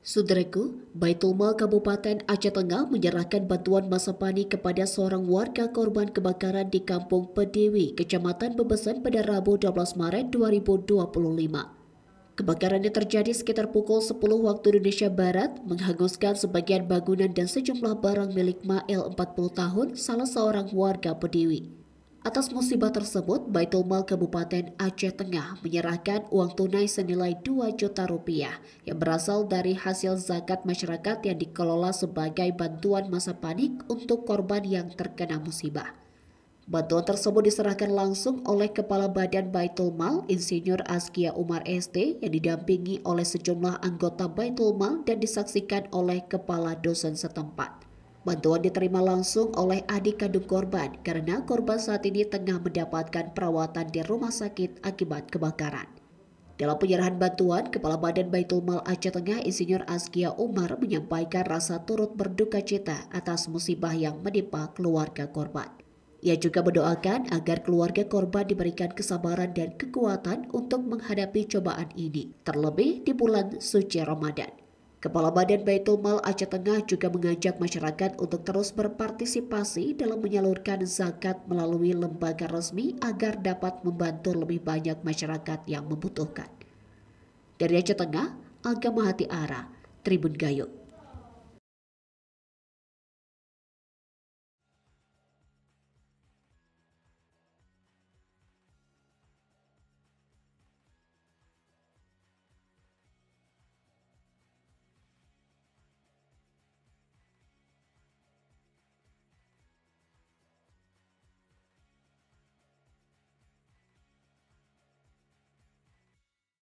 Saudaraku, Baitul Mal Kabupaten Aceh Tengah menyerahkan bantuan masa panik kepada seorang warga korban kebakaran di Kampung Pedewi, Kecamatan Bebesan pada Rabu 12 Maret 2025. Kebakaran yang terjadi sekitar pukul 10 waktu Indonesia Barat menghanguskan sebagian bangunan dan sejumlah barang milik Mael 40 tahun, salah seorang warga Pedewi. Atas musibah tersebut, Baitul Mal Kabupaten Aceh Tengah menyerahkan uang tunai senilai 2 juta rupiah yang berasal dari hasil zakat masyarakat yang dikelola sebagai bantuan masa panik untuk korban yang terkena musibah. Bantuan tersebut diserahkan langsung oleh Kepala Badan Baitul Mal, Insinyur Askia Umar ST, yang didampingi oleh sejumlah anggota Baitul Mal dan disaksikan oleh Kepala Dosen setempat. Bantuan diterima langsung oleh adik kandung korban karena korban saat ini tengah mendapatkan perawatan di rumah sakit akibat kebakaran. Dalam penyerahan bantuan, Kepala Badan Baitul Mal Aceh Tengah Insinyur Askia Umar menyampaikan rasa turut berduka cita atas musibah yang menimpa keluarga korban. Ia juga mendoakan agar keluarga korban diberikan kesabaran dan kekuatan untuk menghadapi cobaan ini, terlebih di bulan suci Ramadan. Kepala Badan Baitul Mal Aceh Tengah juga mengajak masyarakat untuk terus berpartisipasi dalam menyalurkan zakat melalui lembaga resmi agar dapat membantu lebih banyak masyarakat yang membutuhkan. Dari Aceh Tengah, Agama Hati Ara, Tribun Gayo.